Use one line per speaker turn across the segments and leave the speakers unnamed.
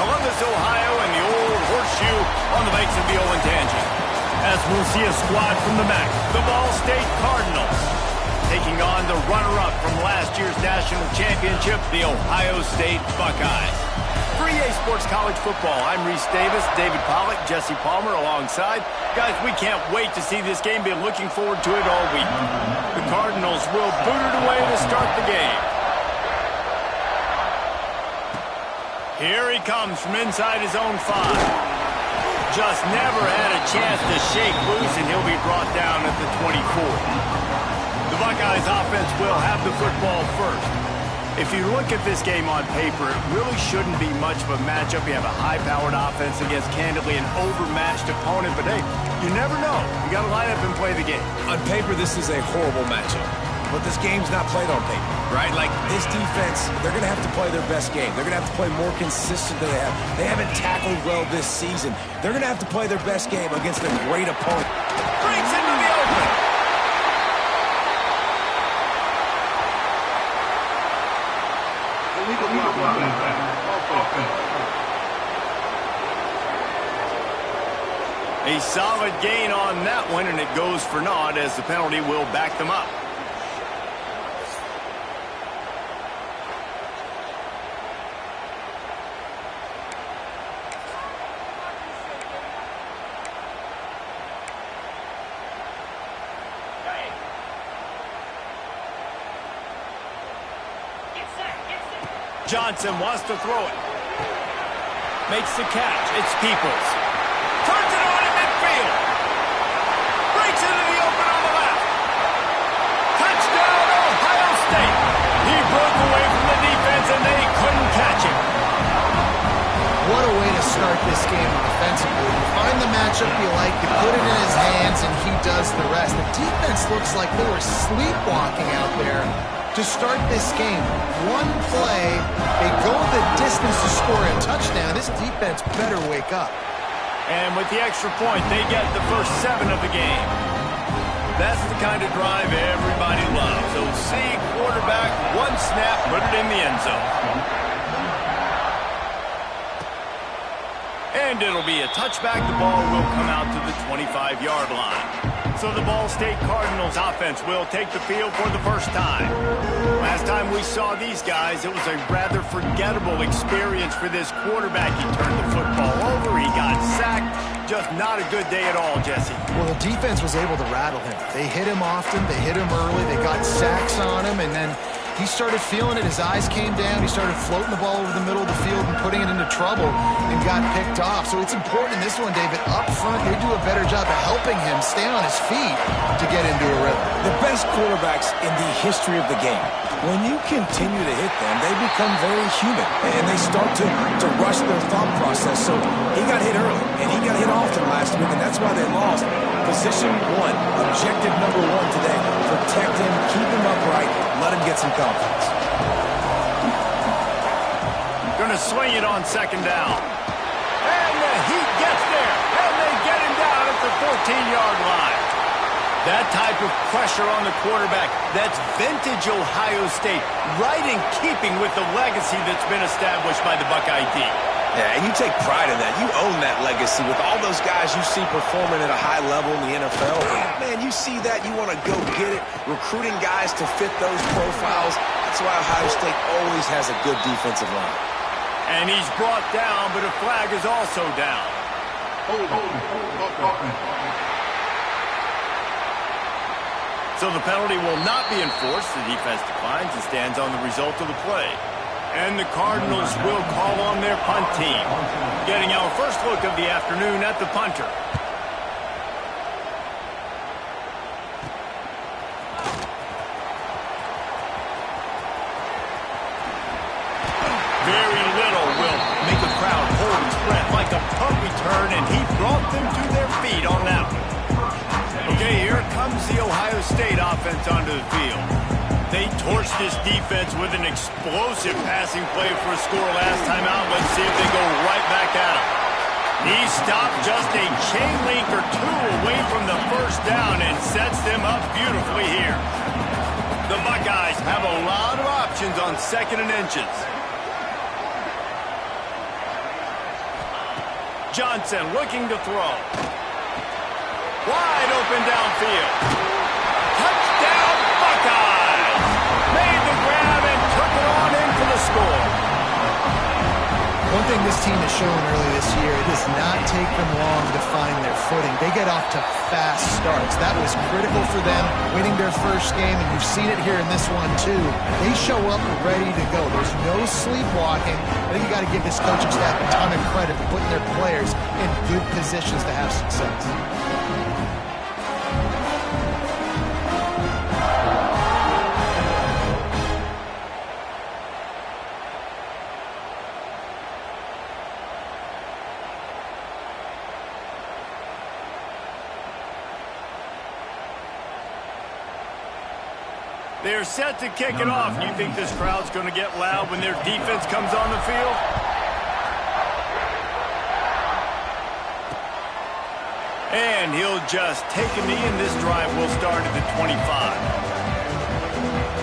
Columbus, Ohio, and the old horseshoe on the banks of the Olentangy. As we'll see a squad from the MAC, the Ball State Cardinals, taking on the runner-up from last year's national championship, the Ohio State Buckeyes. For EA Sports College Football, I'm Reese Davis, David Pollack, Jesse Palmer alongside. Guys, we can't wait to see this game. Been looking forward to it all week. The Cardinals will boot it away to start the game. Here he comes from inside his own 5. Just never had a chance to shake loose, and he'll be brought down at the 24. The Buckeyes offense will have the football first. If you look at this game on paper, it really shouldn't be much of a matchup. You have a high-powered offense against, candidly, an overmatched opponent. But, hey, you never know. You got to line up and play the game.
On paper, this is a horrible matchup. But this game's not played on paper, right? Like, this defense, they're going to have to play their best game. They're going to have to play more consistent than they have. They haven't tackled well this season. They're going to have to play their best game against a great opponent.
Breaks into the open. A solid gain on that one, and it goes for naught as the penalty will back them up. Johnson wants to throw it. Makes the catch. It's Peoples. Turns it on in midfield. Breaks into the open on the left. Touchdown, Ohio State. He broke away from the defense, and they couldn't catch him.
What a way to start this game offensively. You find the matchup you like, you put it in his hands, and he does the rest. The defense looks like they were sleepwalking out there to start this game. One play, they go the distance to score a touchdown. This defense better wake up.
And with the extra point, they get the first 7 of the game. That's the kind of drive everybody loves. So see, quarterback, one snap, put it in the end zone. And it'll be a touchback. The ball will come out to the 25-yard line. So the Ball State Cardinals offense will take the field for the first time. Last time we saw these guys, it was a rather forgettable experience for this quarterback. He turned the football over, he got sacked. Just not a good day at all, Jesse.
Well, the defense was able to rattle him. They hit him often, they hit him early, they got sacks on him, and then he started feeling it. His eyes came down. He started floating the ball over the middle of the field and putting it into trouble and got picked off. So it's important in this one, David. Up front, they do a better job of helping him stay on his feet to get into a rhythm.
The best quarterbacks in the history of the game, when you continue to hit them, they become very human, and they start to rush their thought process. So he got hit early, and he got hit often last week, and that's why they lost. Position 1, objective number 1 today. Protect him, keep him upright, let him get some confidence.
Going to swing it on second down. And he gets there, and they get him down at the 14-yard line. That type of pressure on the quarterback, that's vintage Ohio State, right in keeping with the legacy that's been established by the Buckeye D.
Yeah, and you take pride in that. You own that legacy with all those guys you see performing at a high level in the NFL. Man, you see that, you want to go get it, recruiting guys to fit those profiles. That's why Ohio State always has a good defensive line.
And he's brought down, but a flag is also down. So the penalty will not be enforced. The defense declines and stands on the result of the play. And the Cardinals will call on their punt team. Getting our first look of the afternoon at the punter. Very little will make a crowd hold its breath like a punt return, and he brought them to their feet on that one. Okay, here comes the Ohio State offense onto the field. They torched this defense with an explosive passing play for a score last time out. Let's see if they go right back at him. He stopped just a chain link or 2 away from the first down and sets them up beautifully here. The Buckeyes have a lot of options on 2nd and inches. Johnson looking to throw. Wide open downfield. Touchdown, Buckeyes! Made the grab and took it on in for the score.
One thing this team has shown early this year, it does not take them long to find their footing. They get off to fast starts. That was critical for them, winning their first game, and you've seen it here in this one too. They show up ready to go. There's no sleepwalking. I think you got to give this coaching staff a ton of credit for putting their players in good positions to have success.
They're set to kick it off. You think this crowd's going to get loud when their defense comes on the field? And he'll just take a knee, and this drive will start at the 25.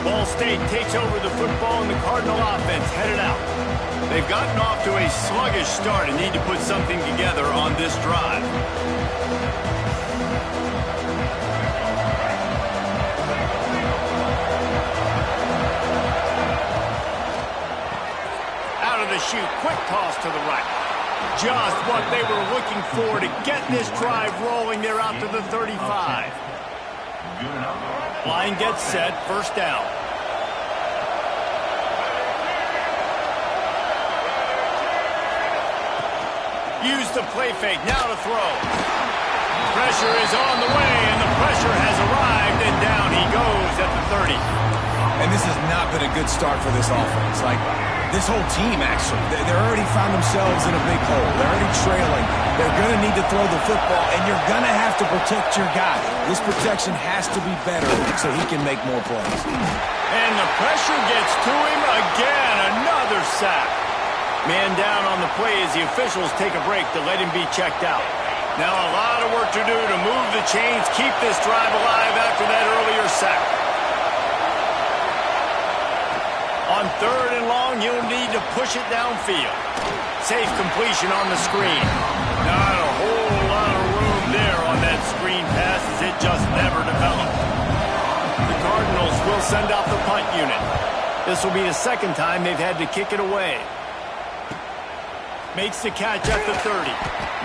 Ball State takes over the football, and the Cardinal offense headed out. They've gotten off to a sluggish start and need to put something together on this drive. Shoot, quick toss to the right. Just what they were looking for to get this drive rolling. They're out to the 35. Line gets set, first down. Use the play fake, now to throw. Pressure is on the way, and the pressure has arrived, and down he goes at the 30.
And this has not been a good start for this offense. Like, this whole team, actually, they're already found themselves in a big hole. They're already trailing. They're going to need to throw the football, and you're going to have to protect your guy. This protection has to be better so he can make more plays.
And the pressure gets to him again. Another sack. Man down on the play as the officials take a break to let him be checked out. Now a lot of work to do to move the chains, keep this drive alive after that earlier sack. On third and long, you'll need to push it downfield. Safe completion on the screen. Not a whole lot of room there on that screen pass as it just never developed. The Cardinals will send out the punt unit. This will be the second time they've had to kick it away. Makes the catch at the 30.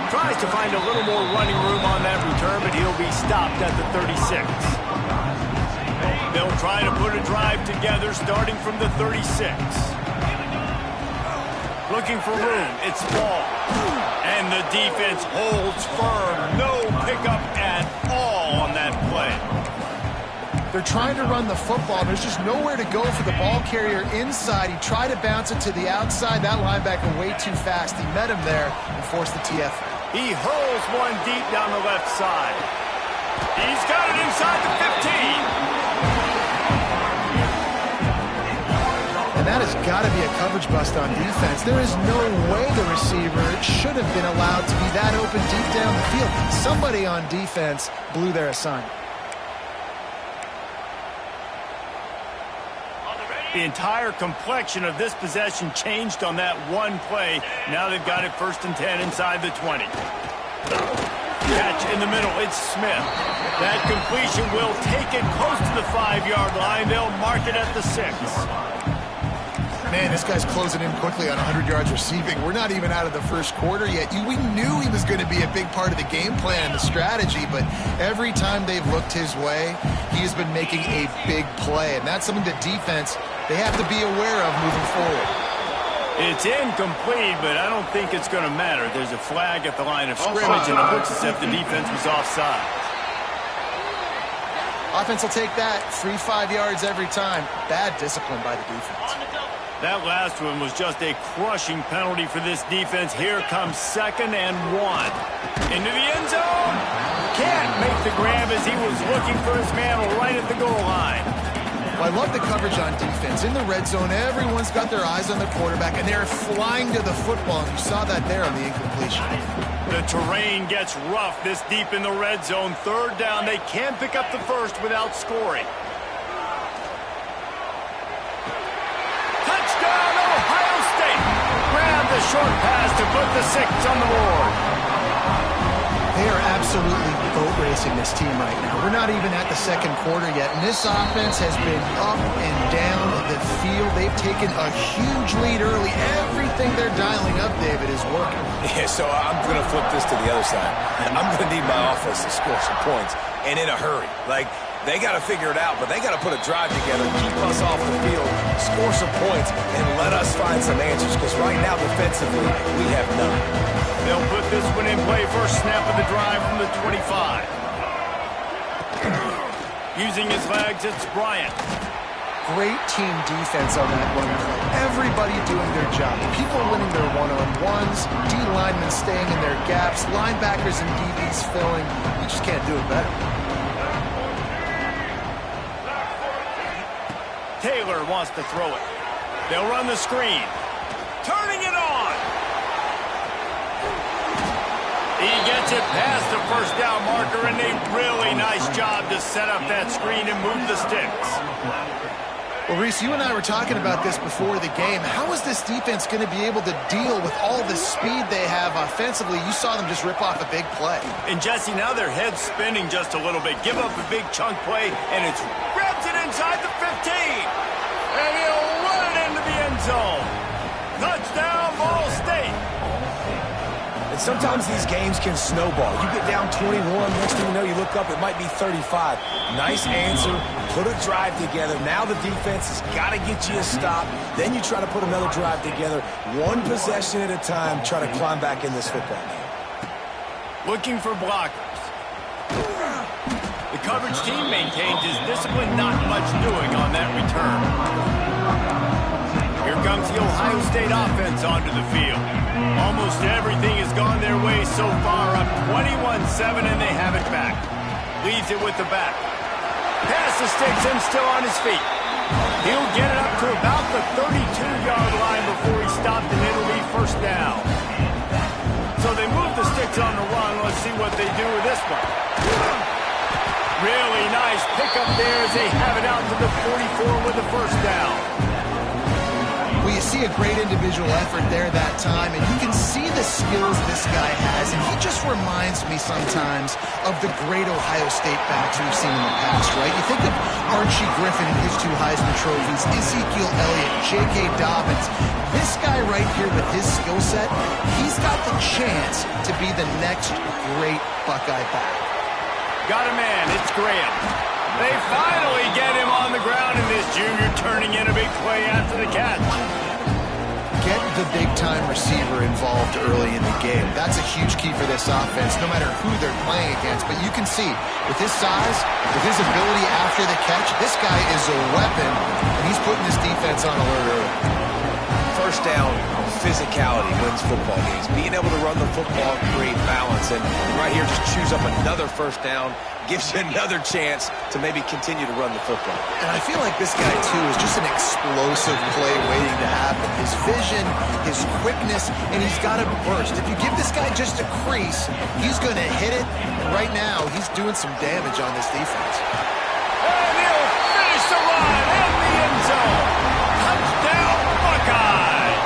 Tries to find a little more running room on that return, but he'll be stopped at the 36. They'll try to put a drive together starting from the 36. Looking for room. It's ball. And the defense holds firm. No pickup at all on that play.
They're trying to run the football. There's just nowhere to go for the ball carrier inside. He tried to bounce it to the outside. That linebacker way too fast. He met him there and forced the TF.
He hurls one deep down the left side. He's got it inside the 15.
That has got to be a coverage bust on defense. There is no way the receiver should have been allowed to be that open deep down the field. Somebody on defense blew their assignment.
The entire complexion of this possession changed on that one play. Now they've got it 1st and 10 inside the 20. Catch in the middle. It's Smith. That completion will take it close to the 5-yard line. They'll mark it at the 6.
Man, this guy's closing in quickly on 100 yards receiving. We're not even out of the first quarter yet. We knew he was going to be a big part of the game plan and the strategy, but every time they've looked his way, he has been making a big play, and that's something that defense, they have to be aware of moving forward.
It's incomplete, but I don't think it's going to matter. There's a flag at the line of scrimmage, and it looks as if the defense was offside.
Offense will take that. Free 5 yards every time. Bad discipline by the defense.
That last one was just a crushing penalty for this defense. Here comes 2nd and 1. Into the end zone. Can't make the grab as he was looking for his man right at the goal line.
Well, I love the coverage on defense. In the red zone, everyone's got their eyes on the quarterback, and they're flying to the football. And you saw that there on the incompletion.
The terrain gets rough this deep in the red zone. 3rd down. They can't pick up the first without scoring. Touchdown, Ohio State. Grab the a short pass to put the 6 on the board.
They are absolutely boat racing this team right now. We're not even at the second quarter yet, and this offense has been up and down the field. They've taken a huge lead early. Everything they're dialing up, David, is working.
Yeah, so I'm going to flip this to the other side. I'm going to need my offense to score some points, and in a hurry. Like, they got to figure it out, but they got to put a drive together, keep us off the field, score some points, and let us find some answers, because right now, defensively, we have nothing.
They'll put this one in play. First snap of the drive from the 25. Using his legs, it's Bryant.
Great team defense on that one play. Everybody doing their job. People winning their one-on-ones, D linemen staying in their gaps, linebackers and DBs filling. You just can't do it better.
Taylor wants to throw it. They'll run the screen. Turning it on. He gets it past the first down marker, and a really nice job to set up that screen and move the sticks.
Well, Reese, you and I were talking about this before the game. How is this defense going to be able to deal with all the speed they have offensively? You saw them just rip off a big play.
And, Jesse, now their head's spinning just a little bit. Give up a big chunk play, and it's grabs it inside the 15. And he'll run it into the end zone. Touchdown, Ball State.
And sometimes these games can snowball. You get down 21, next thing you know, you look up, it might be 35. Nice answer, put a drive together. Now the defense has got to get you a stop. Then you try to put another drive together. One possession at a time, try to climb back in this football game.
Looking for blockers. The coverage team maintains his discipline, not much doing on that return. Here comes the Ohio State offense onto the field. Almost everything has gone their way so far, up 21-7, and they have it back. Leaves it with the back. Pass the sticks and still on his feet. He'll get it up to about the 32-yard line before he stopped, and it'll be first down. So they move the sticks on the run. Let's see what they do with this one. Really nice pickup there as they have it out to the 44 with the first down.
Well, you see a great individual effort there that time, and you can see the skills this guy has, and he just reminds me sometimes of the great Ohio State backs we've seen in the past, right? You think of Archie Griffin and his 2 Heisman trophies, Ezekiel Elliott, J.K. Dobbins. This guy right here with his skill set, he's got the chance to be the next great Buckeye back.
Got a man, it's Graham. They finally get him on the ground, and this junior turning in a big play after the catch.
Get the big-time receiver involved early in the game. That's a huge key for this offense, no matter who they're playing against. But you can see, with his size, with his ability after the catch, this guy is a weapon, and he's putting this defense on alert early.
First down, physicality wins football games. Being able to run the football, create balance, and right here just choose up another first down, gives you another chance to maybe continue to run the football.
And I feel like this guy, too, is just an explosive play waiting to happen. His vision, his quickness, and he's got to burst. If you give this guy just a crease, he's going to hit it. And right now, he's doing some damage on this defense.
And he'll finish the run in the end zone. Touchdown, Buckeyes.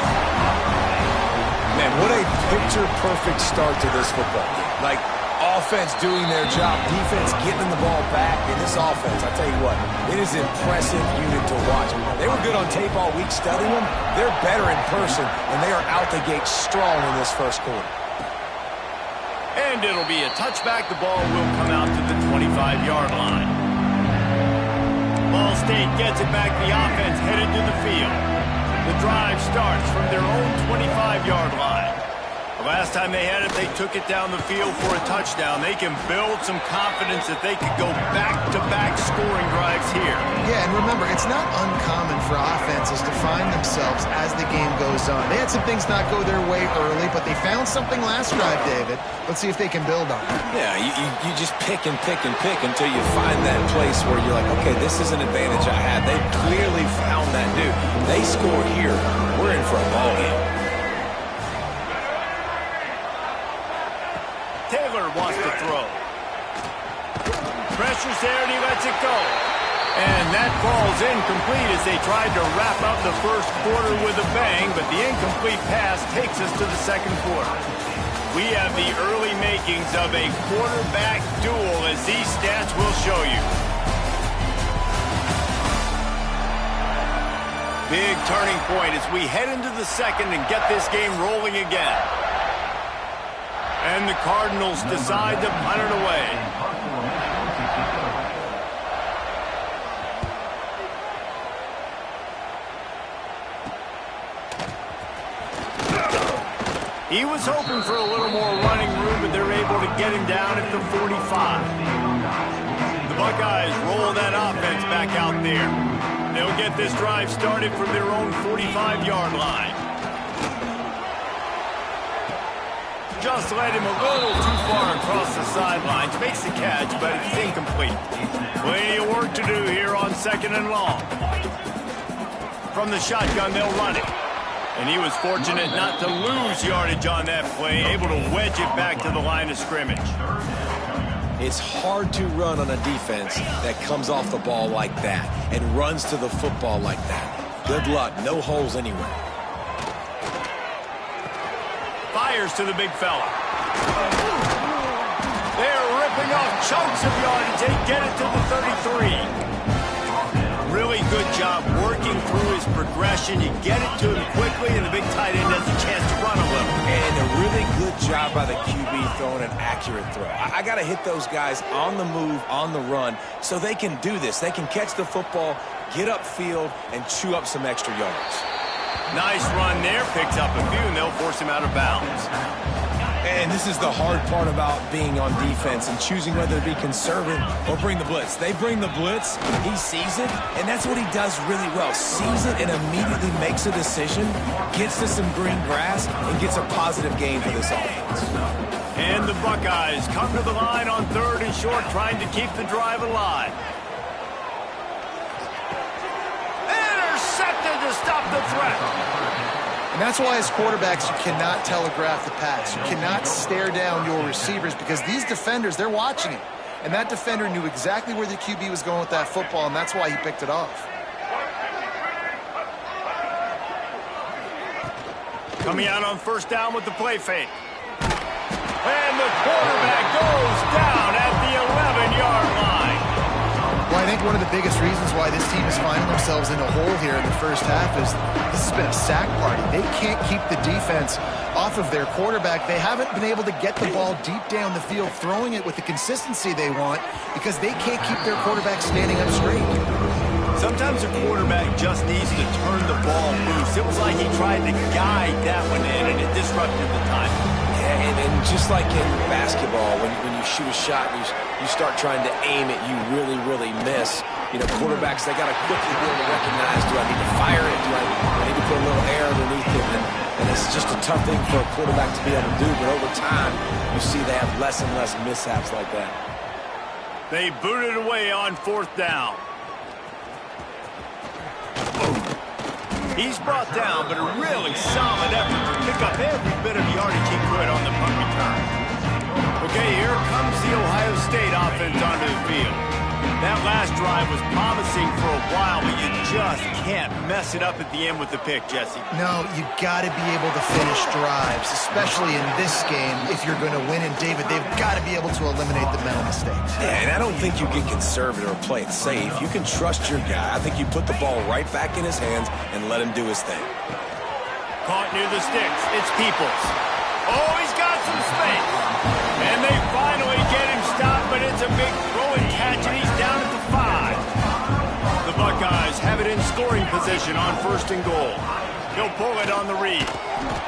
Man, what a picture-perfect start to this football game. Like, offense doing their job, defense getting the ball back, and this offense, I tell you what, it is an impressive unit to watch. They were good on tape all week studying them. They're better in person, and they are out the gate strong in this first quarter.
And it'll be a touchback. The ball will come out to the 25-yard line. Ball State gets it back. The offense headed to the field. The drive starts from their own 25-yard line. The last time they had it, they took it down the field for a touchdown. They can build some confidence that they could go back-to-back scoring drives here.
Yeah, and remember, it's not uncommon for offenses to find themselves as the game goes on. They had some things not go their way early, but they found something last drive, David. Let's see if they can build on it.
Yeah, you just pick and pick and pick until you find that place where you're like, okay, this is an advantage I had. They clearly found that dude. They score here. We're in for a ball game.
Taylor wants to throw. Pressure's there, and he lets it go. And that ball's incomplete as they tried to wrap up the first quarter with a bang, but the incomplete pass takes us to the second quarter. We have the early makings of a quarterback duel, as these stats will show you. Big turning point as we head into the second and get this game rolling again. And the Cardinals decide to punt it away. He was hoping for a little more running room, but they're able to get him down at the 45. The Buckeyes roll that offense back out there. They'll get this drive started from their own 45-yard line. Just led him a little too far across the sidelines. Makes the catch, but it's incomplete. Plenty of work to do here on second and long. From the shotgun, they'll run it. And he was fortunate not to lose yardage on that play, able to wedge it back to the line of scrimmage.
It's hard to run on a defense that comes off the ball like that and runs to the football like that. Good luck. No holes anywhere.
Fires to the big fella. They're ripping off chunks of yardage. They get it to the 33. Really good job working through his progression. You get it to him quickly, and the big tight end has a chance to run a little.
And a really good job by the QB throwing an accurate throw. I got to hit those guys on the move, on the run, so they can do this. They can catch the football, get upfield, and chew up some extra yards.
Nice run there. Picks up a few, and they'll force him out of bounds.
And this is the hard part about being on defense and choosing whether to be conservative or bring the blitz. They bring the blitz, he sees it, and that's what he does really well. Sees it and immediately makes a decision, gets to some green grass, and gets a positive gain for this offense.
And the Buckeyes come to the line on third and short, trying to keep the drive alive. Intercepted to stop the threat.
And that's why as quarterbacks you cannot telegraph the pass. You cannot stare down your receivers because these defenders, they're watching it. And that defender knew exactly where the QB was going with that football, and that's why he picked it off.
Coming out on first down with the play fake. And the quarterback goes down at the 11-yard line.
Well, I think one of the biggest reasons why this team is finding themselves in a hole here in the first half is this has been a sack party. They can't keep the defense off of their quarterback. They haven't been able to get the ball deep down the field, throwing it with the consistency they want because they can't keep their quarterback standing up straight.
Sometimes a quarterback just needs to turn the ball loose. It was like he tried to guide that one in, and it disrupted the time.
Yeah, and just like in basketball, when you shoot a shot and you start trying to aim it, you really miss. You know, quarterbacks, they got to quickly be able to recognize, do I need to fire it? Do I need to put a little air underneath it? And it's just a tough thing for a quarterback to be able to do. But over time, you see they have less and less mishaps like that.
They boot it away on fourth down. He's brought down, but a really solid effort to pick up every bit of yardage he could on the punt return. Okay, here comes the Ohio State offense onto the field. That last drive was promising for a while, but you just can't mess it up at the end with the pick, Jesse.
No, you got to be able to finish drives, especially in this game. If you're going to win, and David, they've got to be able to eliminate the mental mistakes.
Yeah, and I don't think you get conservative or play it safe. You can trust your guy. I think you put the ball right back in his hands and let him do his thing.
Caught near the sticks. It's Peoples. Oh, he's got some space. And they finally get him stopped, but it's a big throw and catch, and he's down at the 5. The Buckeyes have it in scoring position on first and goal. He'll pull it on the read.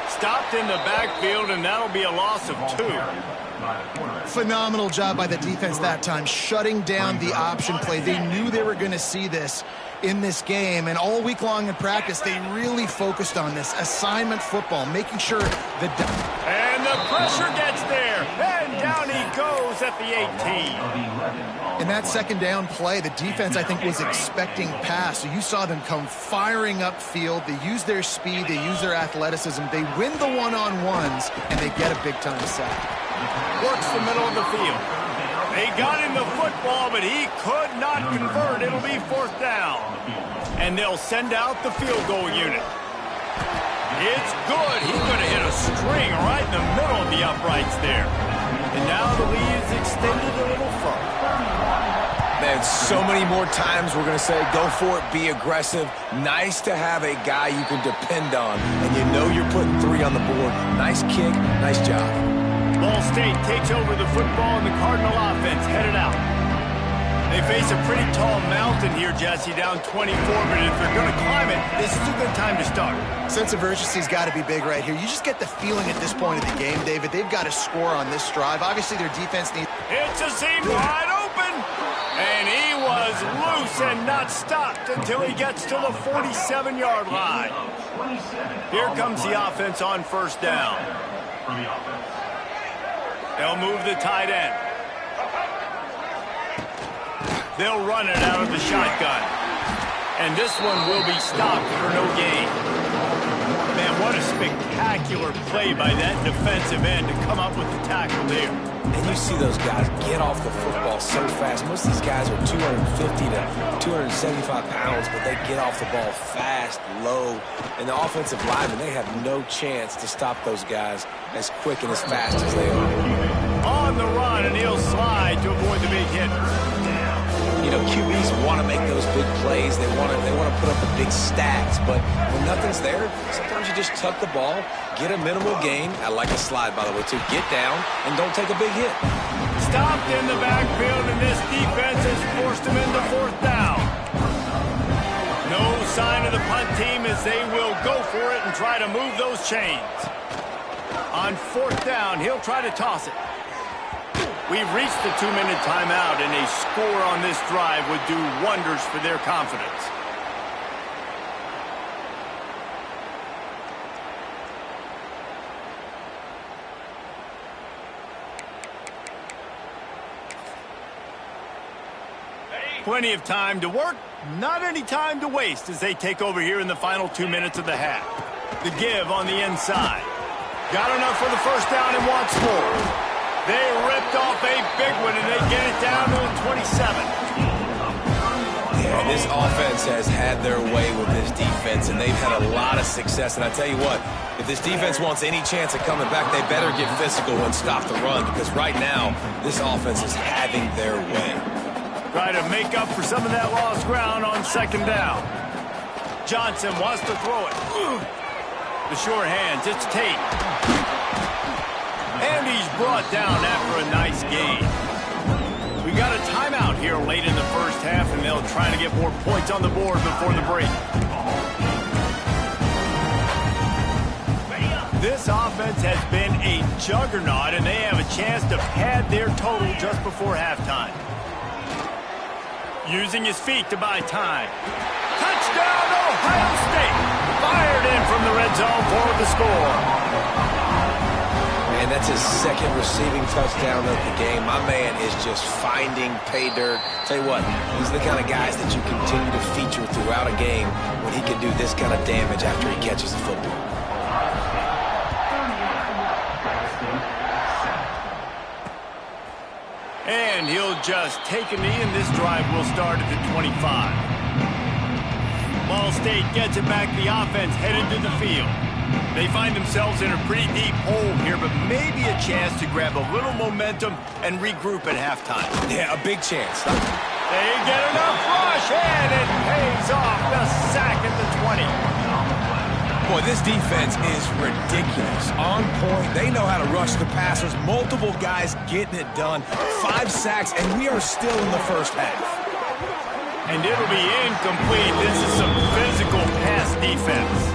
Stopped in the backfield, and that'll be a loss of 2.
Phenomenal job by the defense that time, shutting down the option play. They knew they were going to see this in this game, and all week long in practice, they really focused on this assignment football, making sure that...
And the pressure gets there, and down he goes at the 18.
In that second down play, the defense, I think, was expecting pass. So you saw them come firing upfield. They use their speed. They use their athleticism. They win the one-on-ones, and they get a big-time sack.
Works the middle of the field. They got him the football, but he could not convert. It'll be 4th down. And they'll send out the field goal unit. It's good. He's going to hit a string right in the middle of the uprights there. And now the lead is extended a little further.
Man, so many more times we're going to say, go for it, be aggressive. Nice to have a guy you can depend on, and you know you're putting 3 on the board. Nice kick, nice job.
Ball State takes over the football, and the Cardinal offense headed out. They face a pretty tall mountain here, Jesse, down 24, but if they're going to climb it, this is a good time to start.
Sense of urgency's got to be big right here. You just get the feeling at this point of the game, David, they've got to score on this drive. Obviously, their defense needs...
It's a seam wide open, and he was loose and not stopped until he gets to the 47-yard line. Here comes the offense on 1st down. They'll move the tight end. They'll run it out of the shotgun. And this one will be stopped for no gain. Man, what a spectacular play by that defensive end to come up with the tackle there.
And you see those guys get off the football so fast. Most of these guys are 250 to 275 pounds, but they get off the ball fast, low. And the offensive linemen, they have no chance to stop those guys as quick and as fast as they are.
On the run, and he'll slide to avoid the big hit.
You know, QBs want to make those big plays. They want to put up the big stats. But when nothing's there, sometimes you just tuck the ball, get a minimal gain. I like a slide, by the way, too. Get down and don't take a big hit.
Stopped in the backfield, and this defense has forced him into 4th down. No sign of the punt team as they will go for it and try to move those chains. On 4th down, he'll try to toss it. We've reached the 2-minute timeout, and a score on this drive would do wonders for their confidence. Plenty of time to work, not any time to waste as they take over here in the final 2 minutes of the half. The give on the inside. Got enough for the 1st down and wants more. They ripped off a big one, and they get it down to the 27.
Yeah, this offense has had their way with this defense, and they've had a lot of success. And I tell you what, if this defense wants any chance of coming back, they better get physical and stop the run, because right now, this offense is having their way.
Try to make up for some of that lost ground on 2nd down. Johnson wants to throw it. The sure hands, it's Tate. And he's brought down after a nice gain. We got a timeout here late in the 1st half, and they'll try to get more points on the board before the break. This offense has been a juggernaut, and they have a chance to pad their total just before halftime. Using his feet to buy time. Touchdown, Ohio State! Fired in from the red zone for the score.
And that's his 2nd receiving touchdown of the game. My man is just finding pay dirt. Tell you what, these are the kind of guys that you continue to feature throughout a game when he can do this kind of damage after he catches the football.
And he'll just take a knee, and this drive will start at the 25. Ball State gets it back. The offense headed to the field. They find themselves in a pretty deep hole here, but maybe a chance to grab a little momentum and regroup at halftime.
Yeah, a big chance.
They get enough rush, and it pays off. The sack at the 20.
Boy, this defense is ridiculous. On point. They know how to rush the passers. Multiple guys getting it done. 5 sacks, and we are still in the 1st half.
And it'll be incomplete. This is some physical pass defense.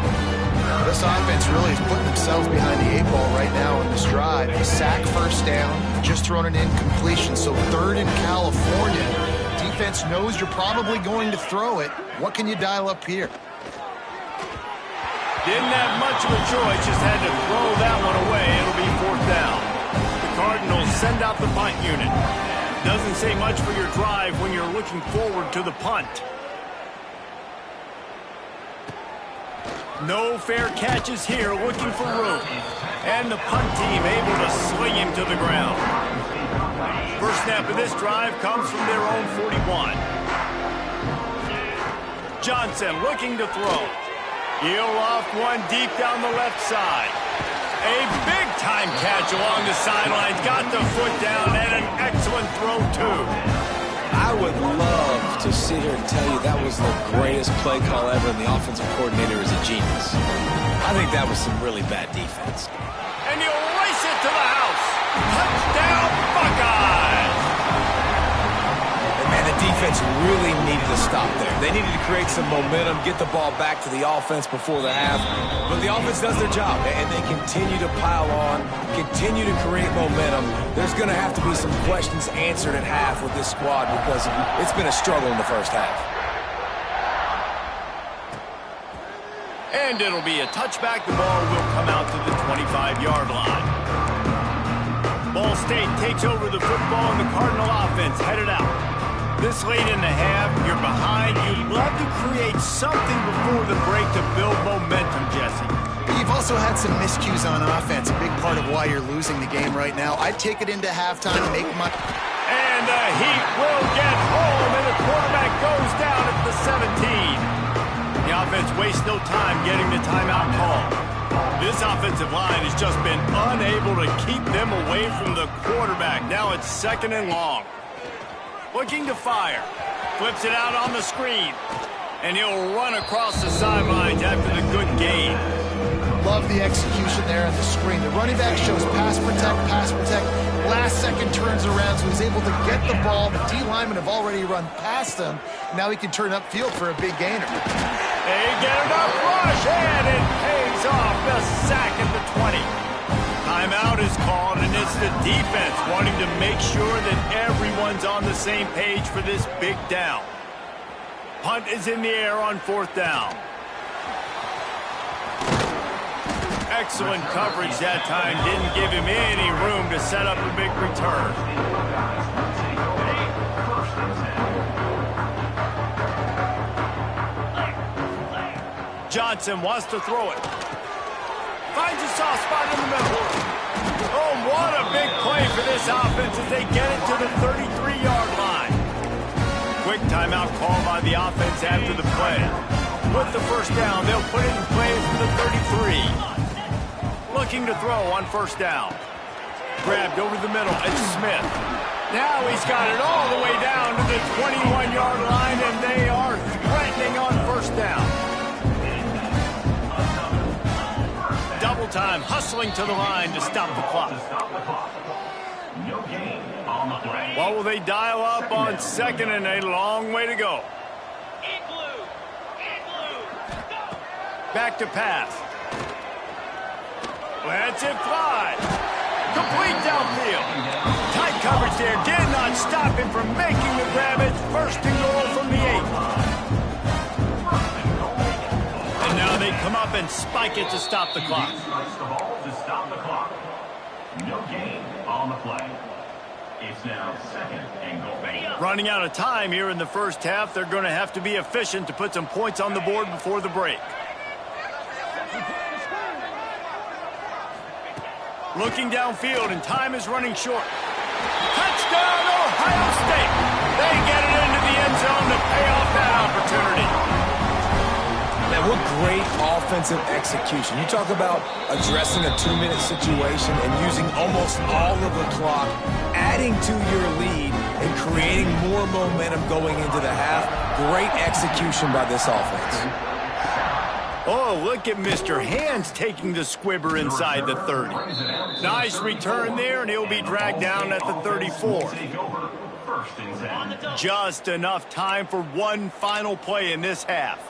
This offense really is putting themselves behind the 8 ball right now in this drive. A sack, 1st down, just thrown an incompletion. So 3rd in California. Defense knows you're probably going to throw it. What can you dial up here?
Didn't have much of a choice, just had to throw that one away. It'll be 4th down. The Cardinals send out the punt unit. Doesn't say much for your drive when you're looking forward to the punt. No fair catches here, looking for room. And the punt team able to sling him to the ground. First snap of this drive comes from their own 41. Johnson looking to throw. He'll off one deep down the left side. A big-time catch along the sidelines. Got the foot down and an excellent throw, too.
I would love to sit here and tell you that was the greatest play call ever and the offensive coordinator is a genius. I think that was some really bad defense.
And he'll race it to the house. Touchdown, Buckeyes!
And man, the defense really needed to stop there. They needed to create some momentum, get the ball back to the offense before the half. But the offense does their job, and they continue to pile on, continue to create momentum. There's going to have to be some questions answered at half with this squad because it's been a struggle in the first half.
And it'll be a touchback. The ball will come out to the 25-yard line. Ball State takes over the football, and the Cardinal offense headed out. This late in the half, you're behind. You'd love to create something before the break to build momentum, Jesse.
You've also had some miscues on offense, a big part of why you're losing the game right now. I'd take it into halftime and make my...
And the Heat will get home, and the quarterback goes down at the 17. The offense wastes no time getting the timeout call. This offensive line has just been unable to keep them away from the quarterback. Now it's 2nd and long. Looking to fire. Flips it out on the screen. And he'll run across the sidelines after the good gain.
Love the execution there on the screen. The running back shows pass protect. Last second turns around, so he's able to get the ball. The D linemen have already run past him. Now he can turn upfield for a big gainer.
They get enough rush, and it pays off. The sack at the 20. Timeout is called, and it's the defense wanting to make sure that everyone's on the same page for this big down. Punt is in the air on 4th down. Excellent coverage that time. Didn't give him any room to set up a big return. Johnson wants to throw it. Finds a soft spot in the middle. Oh, what a big play for this offense as they get it to the 33-yard line. Quick timeout call by the offense after the play. With the first down, they'll put it in play for the 33. Looking to throw on 1st down. Grabbed over the middle. It's Smith. Now he's got it all the way down to the 21-yard line, and they are threatening on 1st down. Double time, hustling to the line to stop the clock. What will they dial up on 2nd and a long way to go? Back to pass. Lets it fly. Complete downfield. Tight coverage there. Did not stop him from making the grab. It's 1st and goal from the 8. And now they come up and spike it to stop the clock.
No gain on the play. It's now 2nd and goal.
Running out of time here in the first half. They're going to have to be efficient to put some points on the board before the break. Looking downfield, and time is running short. Touchdown, Ohio State! They get it into the end zone to pay off that opportunity.
Man, what great offensive execution. You talk about addressing a 2-minute situation and using almost all of the clock, adding to your lead, and creating more momentum going into the half. Great execution by this offense.
Oh, look at Mr. Hands taking the squibber inside the 30. Nice return there, and he'll be dragged down at the 34. Just enough time for one final play in this half.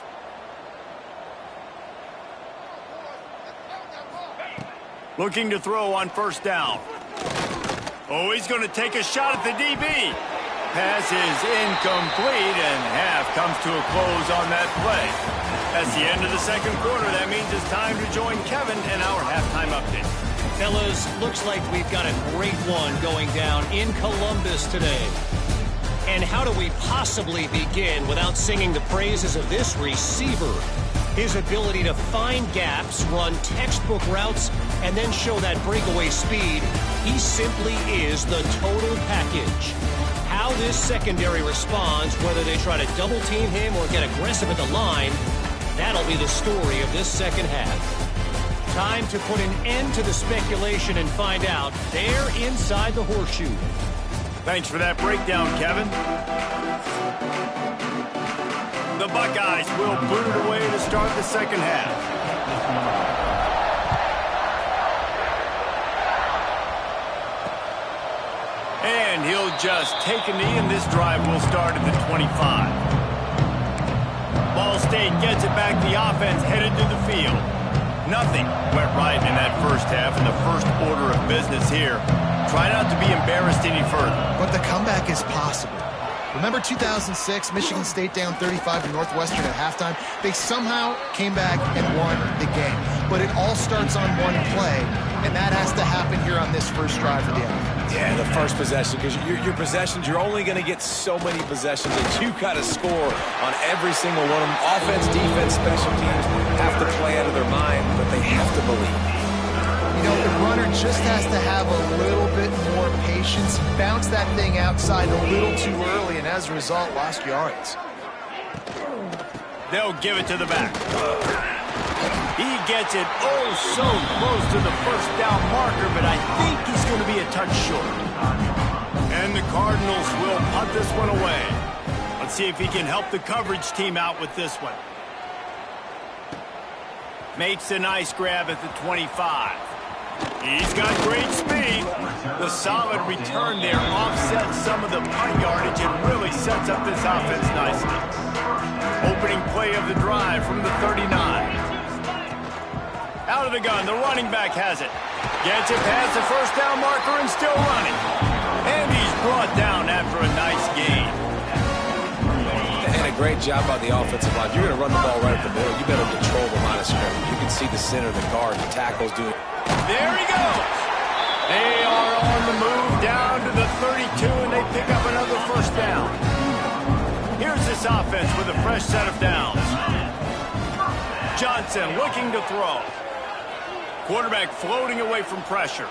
Looking to throw on 1st down. Oh, he's going to take a shot at the DB. Pass is incomplete, and half comes to a close on that play. That's the end of the 2nd quarter. That means it's time to join Kevin in our halftime update.
Fellas, looks like we've got a great one going down in Columbus today. And how do we possibly begin without singing the praises of this receiver? His ability to find gaps, run textbook routes, and then show that breakaway speed, He simply is the total package. How this secondary responds, whether they try to double team him or get aggressive at the line, that'll be the story of this second half. Time to put an end to the speculation and find out. They're inside the horseshoe.
Thanks for that breakdown, Kevin. The Buckeyes will boot it away to start the second half. And he'll just take a knee, and this drive will start at the 25. Ball State gets it back. The offense headed to the field. Nothing went right in that first half, and the first order of business here. Try not to be embarrassed any further.
But the comeback is possible. Remember 2006, Michigan State down 35 to Northwestern at halftime? They somehow came back and won the game. But it all starts on one play, and that has to happen here on this first drive for the offense.
Yeah, the first possession, because your possessions, you're only going to get so many possessions that you got to score on every single one of them. Offense, defense, special teams have to play out of their mind, but they have to believe.
You know, the runner just has to have a little bit more patience, bounce that thing outside a little too early, and as a result, lost yards.
They'll give it to the back. He gets it oh so close to the first down marker, but I think he's going to be a touch short. And the Cardinals will punt this one away. Let's see if he can help the coverage team out with this one. Makes a nice grab at the 25. He's got great speed. The solid return there offsets some of the punt yardage and really sets up this offense nicely. Opening play of the drive from the 39. Out of the gun, the running back has it. Gets it past the first down marker and still running. And he's brought down after a nice gain.
And a great job by the offensive line. You're going to run the ball right up the middle. You better control the line of scrimmage. You can see the center of the guard. The tackle's doing.
There he goes. They are on the move down to the 32, and they pick up another first down. Here's this offense with a fresh set of downs. Johnson looking to throw. Quarterback floating away from pressure.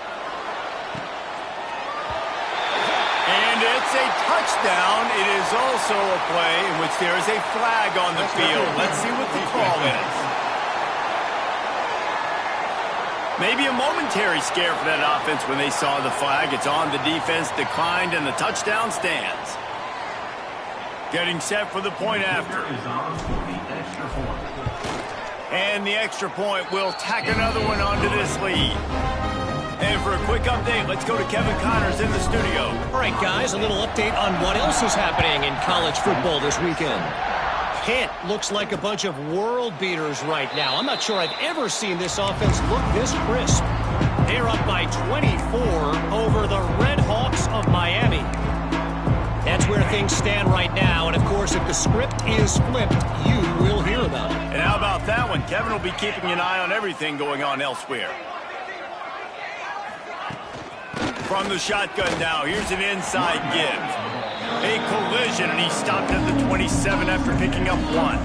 And it's a touchdown. It is also a play in which there is a flag on the field. Let's see what the call is. Maybe a momentary scare for that offense when they saw the flag. It's on, the defense declined, and the touchdown stands. Getting set for the point after. And the extra point will tack another one onto this lead. And for a quick update, let's go to Kevin Connors in the studio.
All right, guys, a little update on what else is happening in college football this weekend. Pitt looks like a bunch of world beaters right now. I'm not sure I've ever seen this offense look this crisp. They're up by 24 over the Red Hawks of Miami. That's where things stand right now, and of course, if the script is flipped, you will hear about it.
And how about that one? Kevin will be keeping an eye on everything going on elsewhere. From the shotgun now, here's an inside give. A collision, and he stopped at the 27 after picking up one.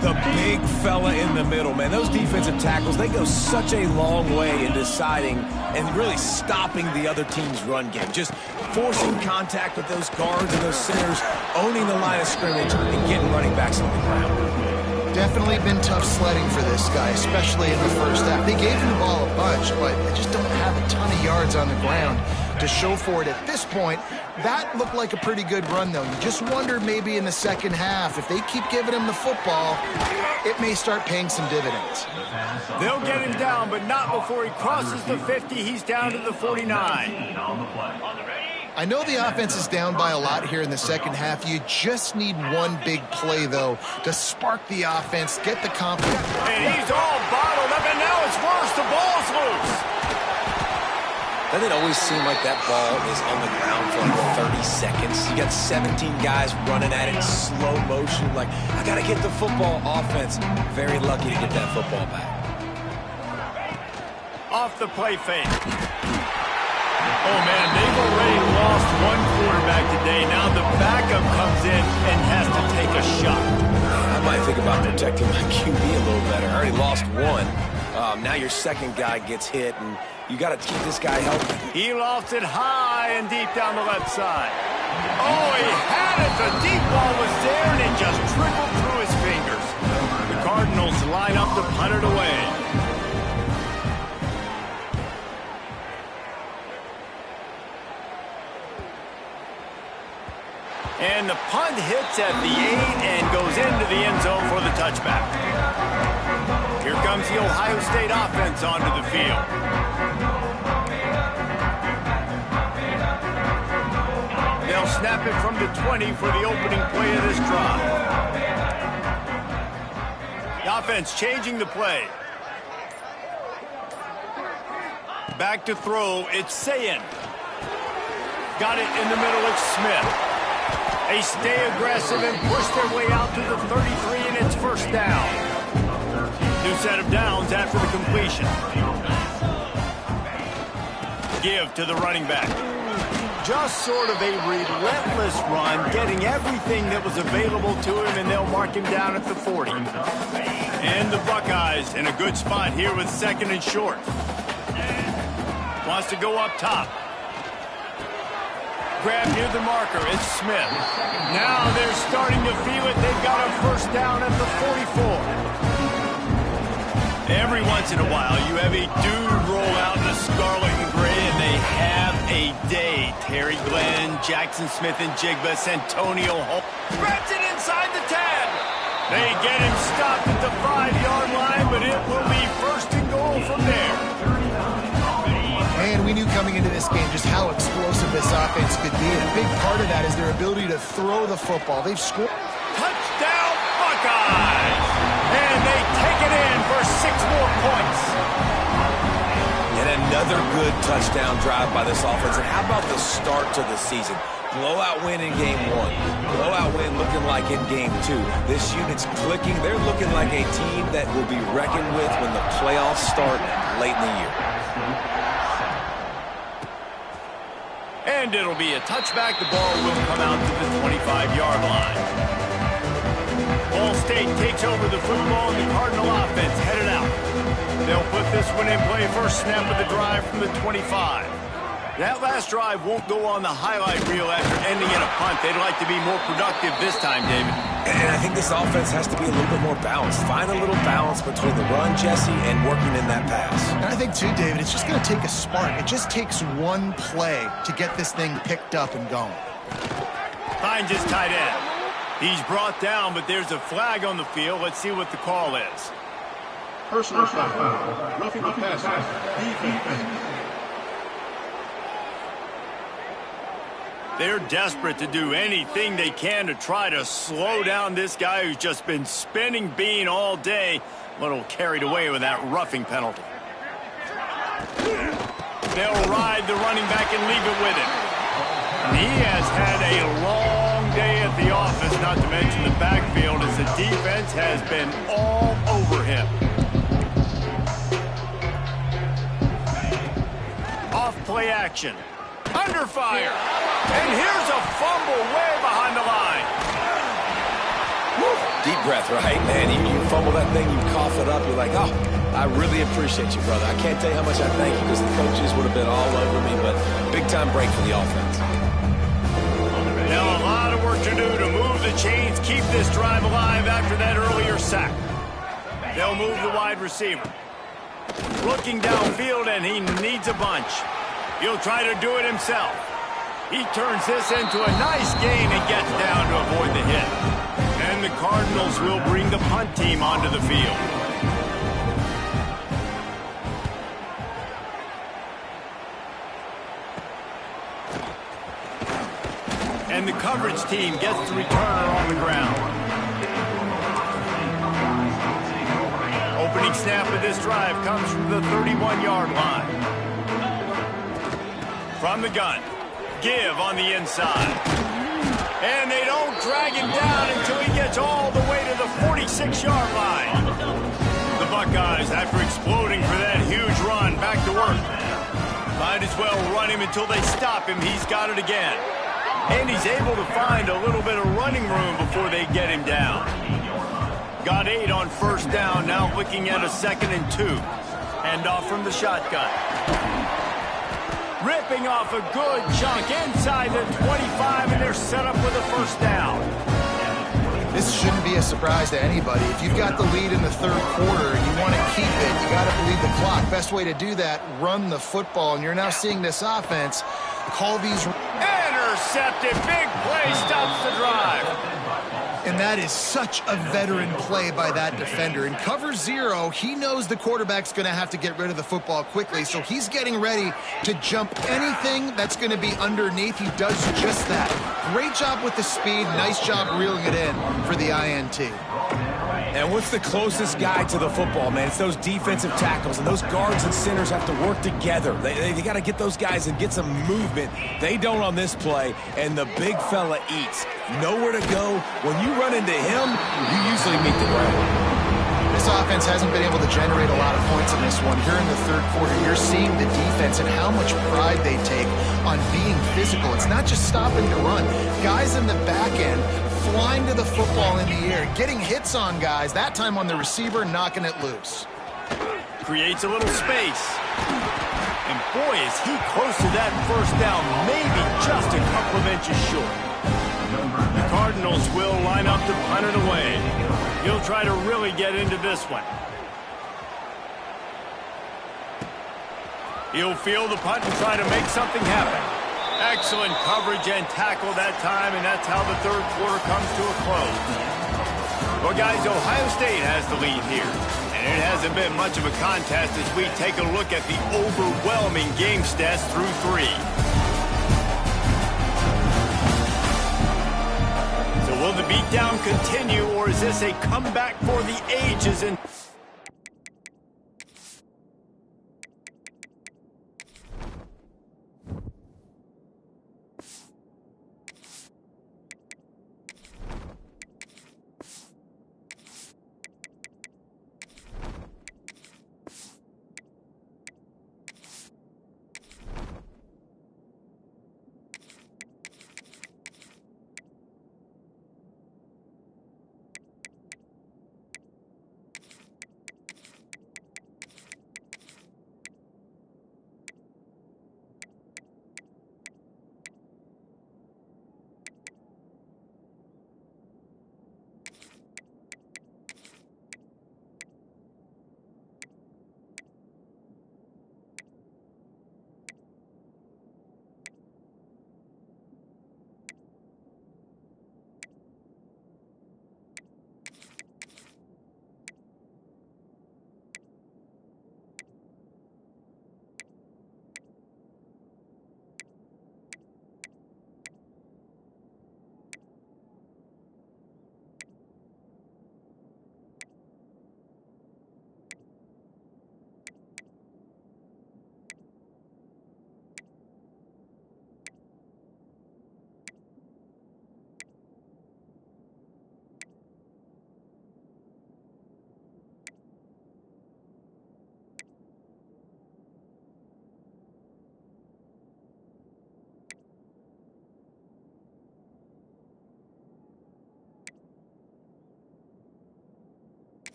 The big fella in the middle, man. Those defensive tackles, they go such a long way in deciding and really stopping the other team's run game. Just forcing contact with those guards and those centers, owning the line of scrimmage, and getting running backs on the ground.
Definitely been tough sledding for this guy, especially in the first half. They gave him the ball a bunch, but they just don't have a ton of yards on the ground to show for it at this point. That looked like a pretty good run, though. You just wonder maybe in the second half, if they keep giving him the football, it may start paying some dividends.
They'll get him down, but not before he crosses the 50. He's down to the 49.
I know the offense is down by a lot here in the second half. You just need one big play, though, to spark the offense, get the confidence.
And he's all bottled up, and now it's worse. The ball's loose.
Doesn't it always seem like that ball is on the ground for like 30 seconds? You got 17 guys running at it in slow motion. Like, I got to get the football. Offense, very lucky to get that football back.
Off the play fake. Oh, man, they've already lost one quarterback today. Now the backup comes in and has to take a shot.
I might think about protecting my QB a little better. I already lost one. Now your second guy gets hit, and you got to keep this guy healthy.
He lofts it high and deep down the left side. Oh, he had it. The deep ball was there, and it just trickled through his fingers. The Cardinals line up to punt it away. And the punt hits at the 8 and goes into the end zone for the touchback. Here comes the Ohio State offense onto the field. They'll snap it from the 20 for the opening play of this drive. The offense changing the play. Back to throw, it's Sayin. Got it in the middle, it's Smith. They stay aggressive and push their way out to the 33, and it's first down. New set of downs after the completion. Give to the running back. Just sort of a relentless run, getting everything that was available to him, and they'll mark him down at the 40. And the Buckeyes in a good spot here with second and short. Wants to go up top. Grab near the marker, it's Smith. Now they're starting to feel it. They've got a first down at the 44. Every once in a while, you have a dude roll out in the scarlet and gray, and they have a day. Terry Glenn, Jackson Smith and Jigba, Santonio Holmes. Grabs it inside the 10. They get him stopped at the 5-yard line, but it will be first and goal from there.
And we knew coming into this game just how explosive this offense could be. And a big part of that is their ability to throw the football. They've scored.
Touchdown, Buckeyes! And they take it in for 6 more points.
And another good touchdown drive by this offense. And how about the start to the season? Blowout win in game 1. Blowout win looking like in game 2. This unit's clicking. They're looking like a team that will be reckoned with when the playoffs start late in the year.
And it'll be a touchback. The ball will come out to the 25-yard line. Ball State takes over the football, and the Cardinal offense headed out. They'll put this one in play first snap of the drive from the 25. That last drive won't go on the highlight reel after ending in a punt. They'd like to be more productive this time, David.
And I think this offense has to be a little bit more balanced. Find a little balance between the run, Jesse, and working in that pass.
And I think, too, David, it's just going to take a spark. It just takes one play to get this thing picked up and going.
Finds his tight end. He's brought down, but there's a flag on the field. Let's see what the call is.
Personal foul. Roughing the passer. Defense.
They're desperate to do anything they can to try to slow down this guy who's just been spinning bean all day. A little carried away with that roughing penalty. They'll ride the running back and leave it with him. And he has had a long day at the office, not to mention the backfield, as the defense has been all over him. Off play action. Under fire. And here's a fumble way behind the line.
Woo. Deep breath, right? Man, you fumble that thing, you cough it up, you're like, oh, I really appreciate you, brother. I can't tell you how much I thank you because the coaches would have been all over me, but big-time break for the offense.
Now a lot of work to do to move the chains, keep this drive alive after that earlier sack. They'll move the wide receiver. Looking downfield, and he needs a bunch. He'll try to do it himself. He turns this into a nice gain and gets down to avoid the hit. And the Cardinals will bring the punt team onto the field. And the coverage team gets the returner on the ground. Opening snap of this drive comes from the 31-yard line. From the gun. Give on the inside. And they don't drag him down until he gets all the way to the 46-yard line. The Buckeyes, after exploding for that huge run, back to work. Might as well run him until they stop him. He's got it again. And he's able to find a little bit of running room before they get him down. Got 8 on first down, now looking at a 2nd and 2. Hand off from the shotgun. Ripping off a good chunk inside the 25, and they're set up with a first down.
This shouldn't be a surprise to anybody. If you've got the lead in the third quarter and you want to keep it, you got to believe the clock. Best way to do that, run the football. And you're now seeing this offense call these...
Intercepted. Big play stops the drive.
And that is such a veteran play by that defender. In cover 0, he knows the quarterback's going to have to get rid of the football quickly, so he's getting ready to jump anything that's going to be underneath. He does just that. Great job with the speed. Nice job reeling it in for the INT.
And what's the closest guy to the football, man? It's those defensive tackles, and those guards and centers have to work together. They got to get those guys and get some movement. They don't on this play, and the big fella eats. Nowhere to go. When you run into him, you usually meet the ground.
This offense hasn't been able to generate a lot of points in this one. Here in the third quarter, you're seeing the defense and how much pride they take on being physical. It's not just stopping to run. Guys in the back end flying to the football in the air, getting hits on guys, that time on the receiver, knocking it loose.
Creates a little space. And boy, is he close to that first down, maybe just a couple of inches short. The Cardinals will line up to punt it away. He'll try to really get into this one. He'll field the punt and try to make something happen. Excellent coverage and tackle that time, and that's how the third quarter comes to a close. Well, guys, Ohio State has the lead here, and it hasn't been much of a contest as we take a look at the overwhelming game stats through 3. So will the beatdown continue, or is this a comeback for the ages? And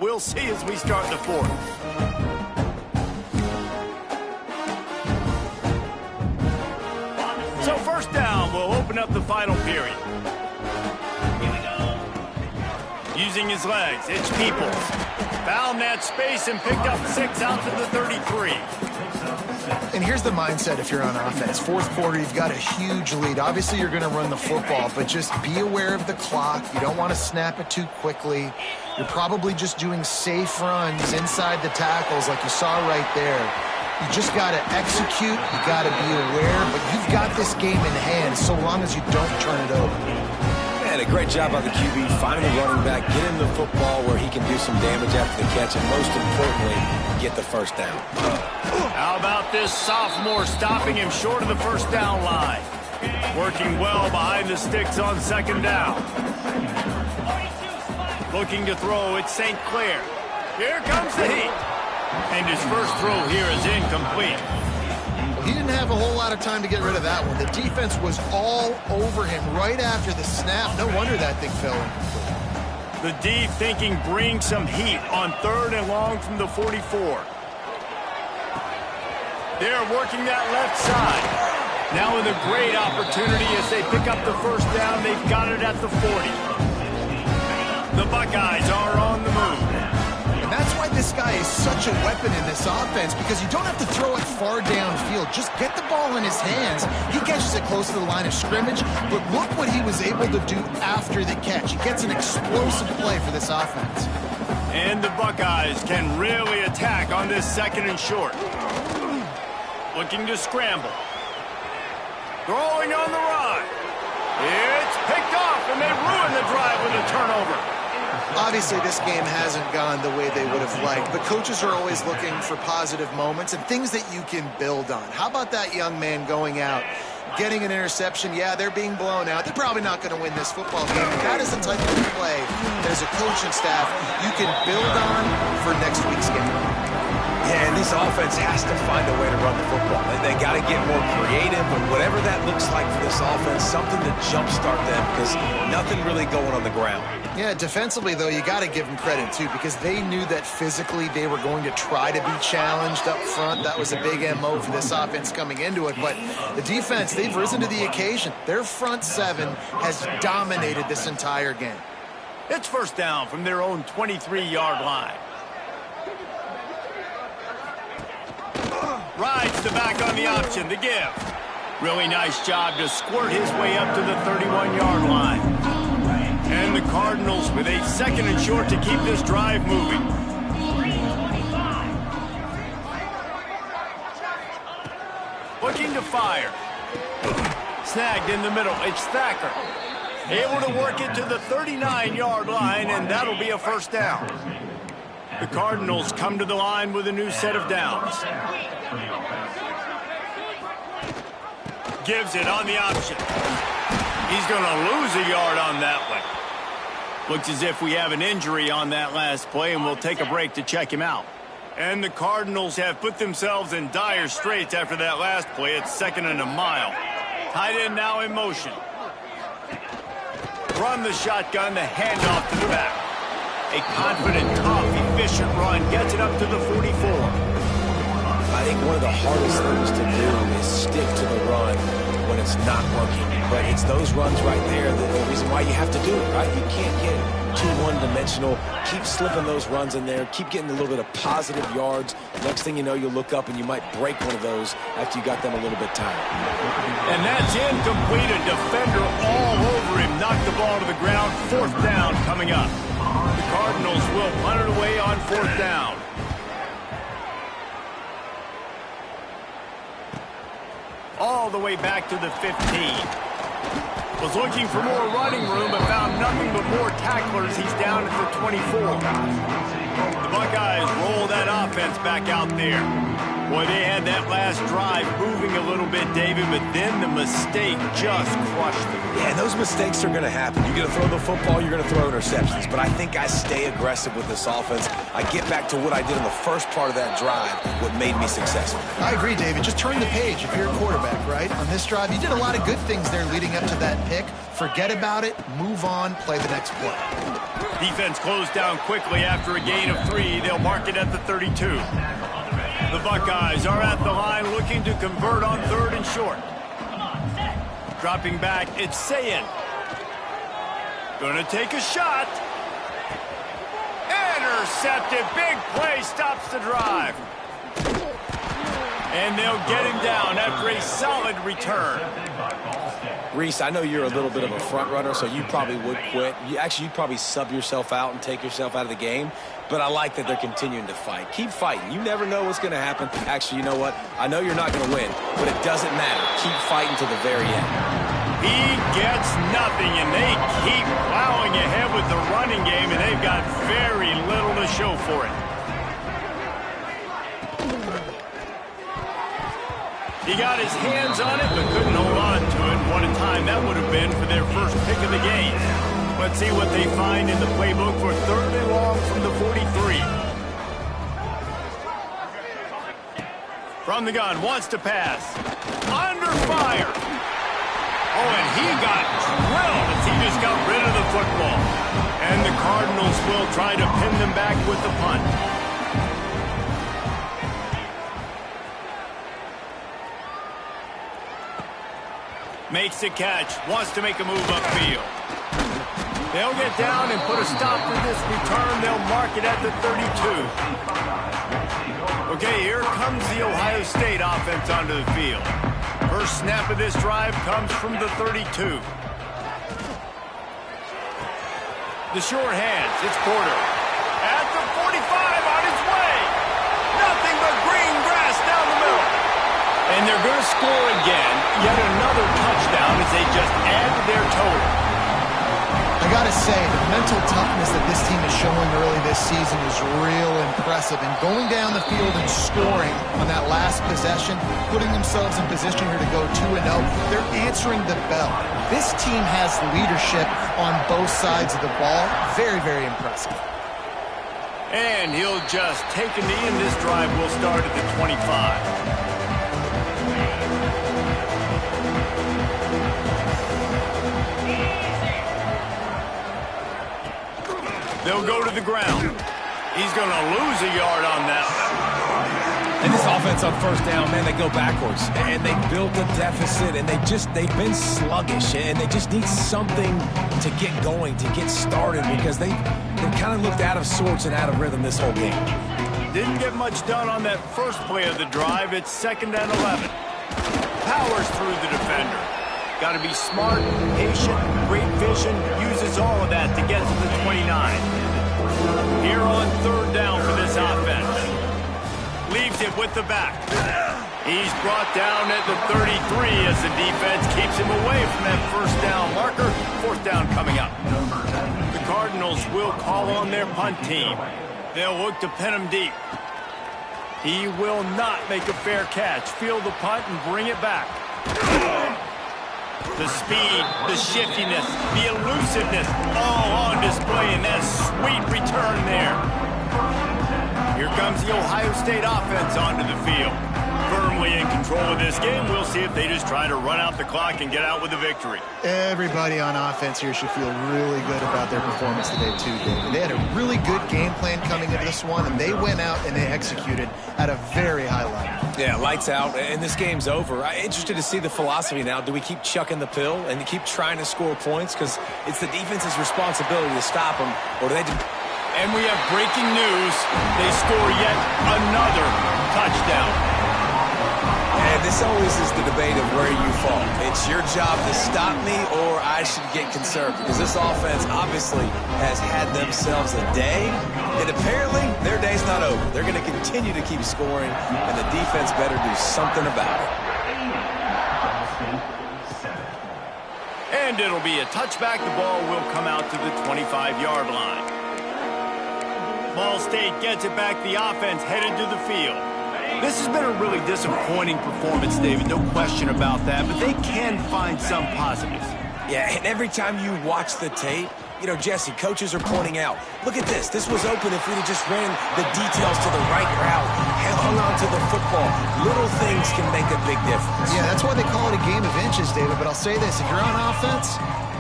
we'll see as we start the fourth. So first down, we'll open up the final period. Here we go. Using his legs, it's Peoples. Found that space and picked up 6 out to the 33.
And here's the mindset if you're on offense. Fourth quarter, you've got a huge lead. Obviously, you're going to run the football, but just be aware of the clock. You don't want to snap it too quickly. You're probably just doing safe runs inside the tackles like you saw right there. You just got to execute. You got to be aware. But you've got this game in hand so long as you don't turn it over.
Man, a great job by the QB, finding the running back, get him the football where he can do some damage after the catch, and most importantly, get the first down.
How about this sophomore stopping him short of the first down line? Working well behind the sticks on second down. Looking to throw, it's St. Clair. Here comes the heat. And his first throw here is incomplete.
He didn't have a whole lot of time to get rid of that one. The defense was all over him right after the snap. No wonder that thing fell incomplete.
The D thinking bring some heat on 3rd and long from the 44. They're working that left side. Now with a great opportunity as they pick up the first down. They've got it at the 40. The Buckeyes are on the move.
And that's why this guy is such a weapon in this offense, because you don't have to throw it far downfield. Just get the ball in his hands. He catches it close to the line of scrimmage, but look what he was able to do after the catch. He gets an explosive play for this offense.
And the Buckeyes can really attack on this 2nd and short. Looking to scramble. Throwing on the run. It's picked off, and they ruin the drive with a turnover.
Obviously, this game hasn't gone the way they would have liked, but coaches are always looking for positive moments and things that you can build on. How about that young man going out, getting an interception? Yeah, they're being blown out. They're probably not going to win this football game, but that is the type of play that as a coaching staff you can build on for next week's game.
Yeah, and this offense has to find a way to run the football. They got to get more creative, but whatever that looks like for this offense, something to jumpstart them, because nothing really going on the ground.
Yeah, defensively, though, you got to give them credit, too, because they knew that physically they were going to try to be challenged up front. That was a big MO for this offense coming into it, but the defense, they've risen to the occasion. Their front 7 has dominated this entire game.
It's first down from their own 23-yard line. Rides the back on the option, the give. Really nice job to squirt his way up to the 31-yard line. And the Cardinals with a 2nd and short to keep this drive moving. Looking to fire. Snagged in the middle, it's Thacker. Able to work it to the 39-yard line, and that'll be a first down. The Cardinals come to the line with a new set of downs. Gives it on the option. He's going to lose a yard on that one. Looks as if we have an injury on that last play, and we'll take a break to check him out. And the Cardinals have put themselves in dire straits after that last play. It's 2nd and a mile. Tight end now in motion. From the shotgun, the handoff to the back. A confident, tough, efficient run gets it up to the 44.
I think one of the hardest things to do is stick to the run when it's not working. But it's those runs right there that the reason why you have to do it, right? You can't get too one-dimensional. Keep slipping those runs in there. Keep getting a little bit of positive yards. Next thing you know, you'll look up and you might break one of those after you got them a little bit tired.
And that's incomplete. A defender all over him. Knocked the ball to the ground. 4th down coming up. The Cardinals will punt it away on 4th down. All the way back to the 15. Was looking for more running room, but found nothing but more tacklers. He's down at the 24. The Buckeyes roll that offense back out there. Boy, they had that last drive moving a little bit, David, but then the mistake just crushed them.
Yeah, those mistakes are going to happen. You're going to throw the football, you're going to throw interceptions. But I think I stay aggressive with this offense. I get back to what I did in the first part of that drive, what made me successful.
I agree, David. Just turn the page if you're a quarterback, right? On this drive, you did a lot of good things there leading up to that pick. Forget about it, move on, play the next play.
Defense closed down quickly after a gain of 3. They'll mark it at the 32. The Buckeyes are at the line looking to convert on 3rd and short. Dropping back, it's Sayin. Gonna take a shot. Intercepted. Big play stops the drive. And they'll get him down after a solid return.
Reese, I know you're a little bit of a front runner, so you probably would quit. You'd probably sub yourself out and take yourself out of the game. But I like that they're continuing to fight. Keep fighting. You never know what's going to happen. Actually, you know what? I know you're not going to win, but it doesn't matter. Keep fighting to the very end.
He gets nothing, and they keep plowing ahead with the running game, and they've got very little to show for it. He got his hands on it, but couldn't hold on to it. What a time that would have been for their first pick of the game. Let's see what they find in the playbook for 3rd and long from the 43. From the gun, wants to pass. Under fire. Oh, and he got drilled as he just got rid of the football. And the Cardinals will try to pin them back with the punt. Makes the catch, wants to make a move upfield. They'll get down and put a stop to this return. They'll mark it at the 32. Okay, here comes the Ohio State offense onto the field. First snap of this drive comes from the 32. The short hands, it's Porter. At the 45, on his way. Nothing but green grass down the middle. And they're going to score again. Yet another touchdown as they just add to their total.
I got to say, the mental toughness that this team is showing early this season is real impressive. And going down the field and scoring on that last possession, putting themselves in position here to go 2-0, they're answering the bell. This team has leadership on both sides of the ball. Very, very impressive.
And he'll just take a knee, and this drive will start at the 25. They'll go to the ground. He's going to lose a yard on that.
And this offense on first down, man, they go backwards. And they built a deficit, and they've been sluggish. And they just need something to get going, to get started, because they kind of looked out of sorts and out of rhythm this whole game.
Didn't get much done on that first play of the drive. It's 2nd and 11. Powers through the defender. Got to be smart, patient, great vision, uses all of that to get to the 29. Here on 3rd down for this offense. Leaves it with the back. He's brought down at the 33 as the defense keeps him away from that first down marker. 4th down coming up. The Cardinals will call on their punt team. They'll look to pin him deep. He will not make a fair catch. Field the punt and bring it back. The speed, the shiftiness, the elusiveness, all on display in that sweet return there. Here comes the Ohio State offense onto the field. Firmly in control of this game. We'll see if they just try to run out the clock and get out with a victory.
Everybody on offense here should feel really good about their performance today, too, David. They had a really good game plan coming into this one, and they went out and they executed at a very high level.
Yeah, lights out, and this game's over. I'm interested to see the philosophy now. Do we keep chucking the pill and keep trying to score points? Because it's the defense's responsibility to stop them, or do they just...
And we have breaking news. They score yet another touchdown.
And this always is the debate of where you fall. It's your job to stop me, or I should get conserved. Because this offense obviously has had themselves a day, and apparently their day's not over. They're going to continue to keep scoring, and the defense better do something about it.
And it'll be a touchback. The ball will come out to the 25-yard line. Ball State gets it back. The offense headed to the field. This has been a really disappointing performance, David, no question about that, but they can find some positives.
Yeah, and every time you watch the tape, you know, Jesse, coaches are pointing out, look at this. This was open if we'd have just ran the details to the right route, hung on to the football. Little things can make a big difference.
Yeah, that's why they call it a game of inches, David, but I'll say this. If you're on offense,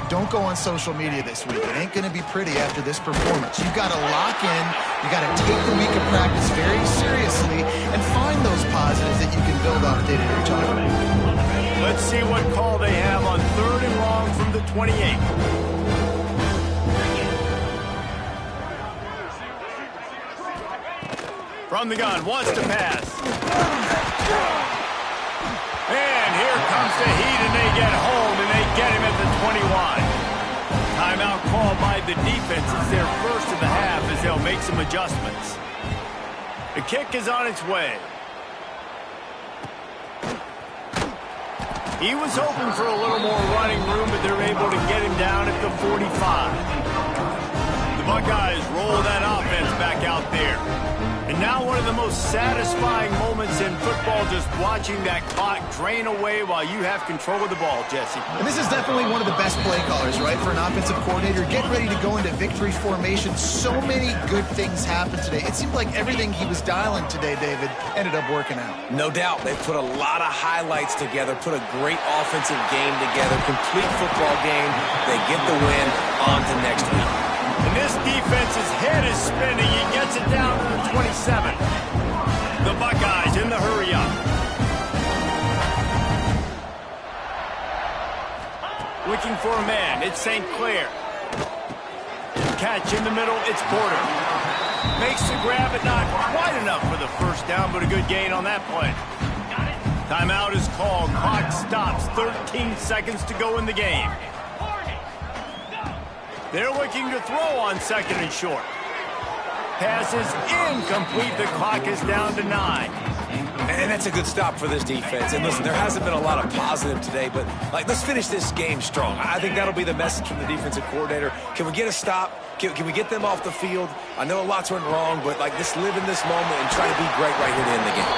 don't go on social media this week. It ain't going to be pretty after this performance. You've got to lock in. You got to take the week of practice very seriously and find those positives that you can build off day-to-day time.
Let's see what call they have on 3rd and long from the 28. From the gun, wants to pass. And here comes the heat, and they get home, and they get him at the 21. Timeout called by the defense. It's their first of the half as they'll make some adjustments. The kick is on its way. He was hoping for a little more running room, but they're able to get him down at the 45. The Buckeyes roll that offense back out there. And now one of the most satisfying moments in football, just watching that clock drain away while you have control of the ball, Jesse.
And this is definitely one of the best play callers, right, for an offensive coordinator. Getting ready to go into victory formation. So many good things happened today. It seemed like everything he was dialing today, David, ended up working out.
No doubt. They put a lot of highlights together, put a great offensive game together, complete football game. They get the win. On to next week.
And this defense's head is spinning. He gets it down to the 27. The Buckeyes in the hurry-up. Looking for a man. It's St. Clair. Catch in the middle. It's Porter. Makes the grab, but not quite enough for the first down, but a good gain on that play. Timeout is called. Clock stops. 13 seconds to go in the game. They're looking to throw on second and short. Pass is incomplete. The clock is down to 9.
And that's a good stop for this defense. And listen, there hasn't been a lot of positive today, but let's finish this game strong. I think that'll be the message from the defensive coordinator. Can we get a stop? Can we get them off the field? I know a lot's went wrong, but just live in this moment and try to be great right here to end the game.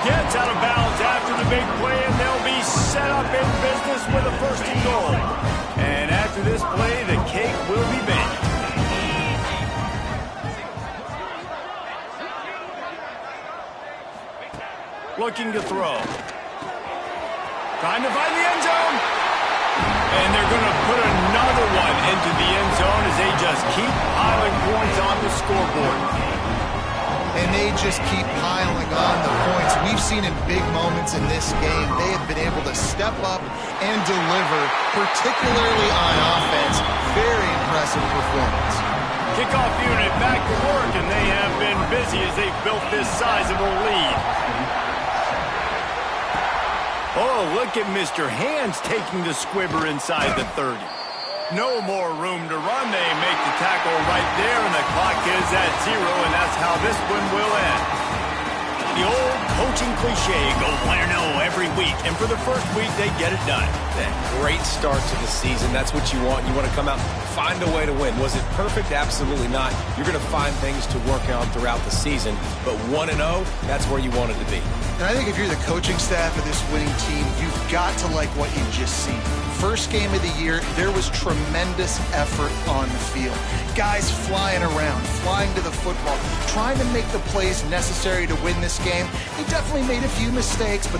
Gets out of bounds after the big play, and they'll be set up in business with a first and goal. And after this play, the cake will be baked. Looking to throw. Trying to find the end zone. And they're going to put another one into the end zone as they just keep piling points on the scoreboard.
And they just keep piling on the points. We've seen in big moments in this game, they have been able to step up and deliver, particularly on offense. Very impressive performance.
Kickoff unit back to work, and they have been busy as they've built this sizable lead. Oh, look at Mr. Hands taking the squibber inside the 30. No more room to run. They make the tackle right there, and the clock is at 0, and that's how this one will end. The old coaching cliche, go win or no every week, and for the first week, they get it done.
That great start to the season. That's what you want. You want to come out, find a way to win. Was it perfect? Absolutely not. You're going to find things to work on throughout the season, but 1-0, that's where you want it to be.
And I think if you're the coaching staff of this winning team, you've got to like what you've just seen. First game of the year, there was tremendous effort on the field. Guys flying around, flying to the football, trying to make the plays necessary to win this game. They definitely made a few mistakes, but